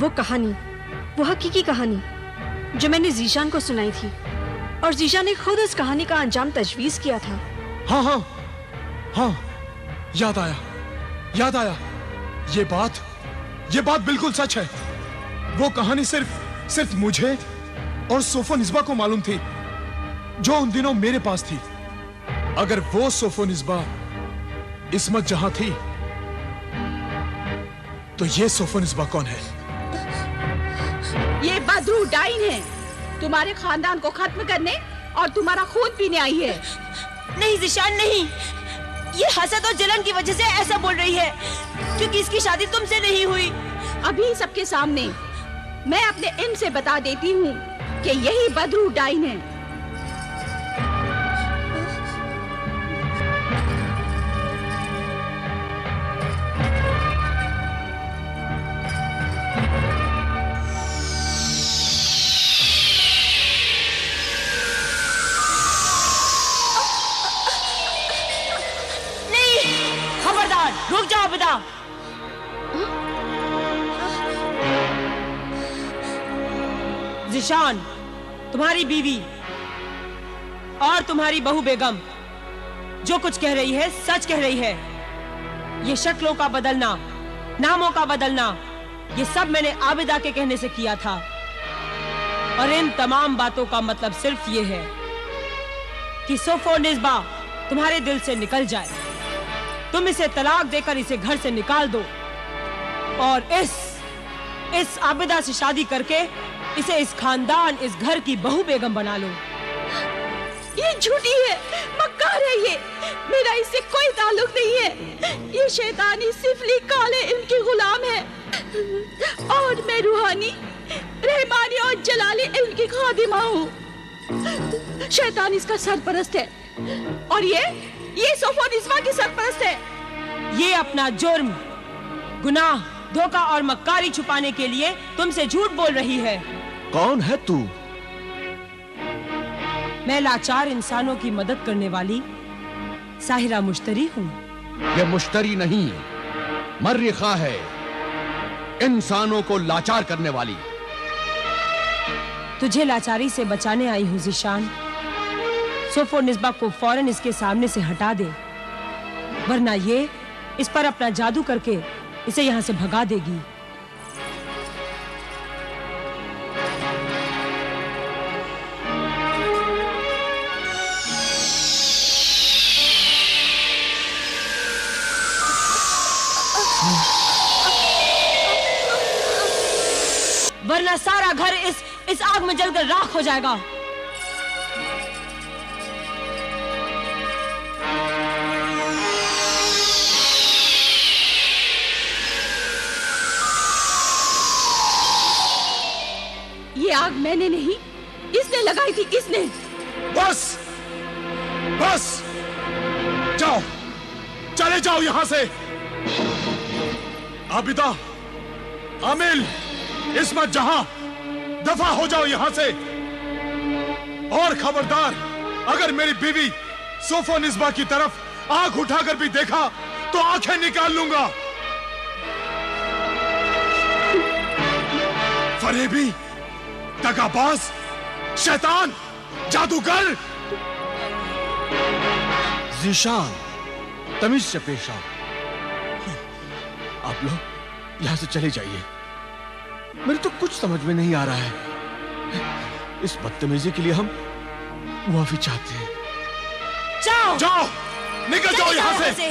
वो कहानी, वो हकीकी कहानी जो मैंने ज़ीशान को सुनाई थी, और ज़ीशान ने खुद उस कहानी का अंजाम तजवीज किया था। हाँ हाँ हाँ, याद आया, याद आया। ये बात बिल्कुल सच है। वो कहानी सिर्फ मुझे और सोफोनिस्बा को मालूम थी, जो उन दिनों मेरे पास थी। अगर वो सोफोनिस्बा इस्मत जहां थी, तो ये सोफोनिस्बा कौन है? ये बदरू डाइन है, तुम्हारे खानदान को खत्म करने और तुम्हारा खून पीने आई है। नहीं ज़ीशान नहीं, ये हसद और जलन की वजह से ऐसा बोल रही है, क्योंकि इसकी शादी तुमसे नहीं हुई। अभी सबके सामने मैं अपने इल्म से बता देती हूँ कि यही बदरू डाइन है। रुक जाओ बेटा। ज़ीशान, तुम्हारी बीवी और तुम्हारी बहू बेगम जो कुछ कह रही है सच कह रही है। ये शक्लों का बदलना, नामों का बदलना, ये सब मैंने आबिदा के कहने से किया था, और इन तमाम बातों का मतलब सिर्फ ये है कि सोफोनिस्बा तुम्हारे दिल से निकल जाए। तुम इसे तलाक देकर इसे घर से निकाल दो और इस आबिदा से शादी करके इसे इस खानदान, इस घर की बहू बेगम बना लो। ये झूठी है, मक्कार है ये, मेरा इससे कोई ताल्लुक नहीं है। ये शैतानी सिफली काले इल्म की गुलाम है, और मैं रूहानी, रहमानी और जलाली इल्म की खादिमा हूँ। शैतान इसका सरपरस्त है, और ये सोफोनिस्बा की सरपरस्त है। ये अपना जुर्म, गुनाह, धोखा और मक्कारी छुपाने के लिए तुमसे झूठ बोल रही है। कौन है तू? मैं लाचार इंसानों की मदद करने वाली साहिरा मुश्तरी हूँ। ये मुश्तरी नहीं, मर्रिखा है, इंसानों को लाचार करने वाली। तुझे लाचारी से बचाने आई हूँ ज़ीशान। सोफोनिस्बा को फौरन इसके सामने से हटा दे, वरना ये इस पर अपना जादू करके इसे यहाँ से भगा देगी। वरना सारा घर इस आग में जलकर राख हो जाएगा। ये आग मैंने नहीं, इसने लगाई थी, इसने। बस बस, जाओ, चले जाओ यहां से। आबिदा, आमिल, इस्मत जहां, दफा हो जाओ यहां से। और खबरदार, अगर मेरी बीवी सोफोनिस्बा की तरफ आंख उठाकर भी देखा तो आंखें निकाल लूंगा। फरेबी, दगाबाज, शैतान, जादूगर। ज़ीशान, तमीज से पेश आओ। आप लोग यहां से चले जाइए, मेरे तो कुछ समझ में नहीं आ रहा है। इस बदतमीजी के लिए हम मुआफी चाहते हैं। जाओ, जाओ, निकल जाओ यहां से।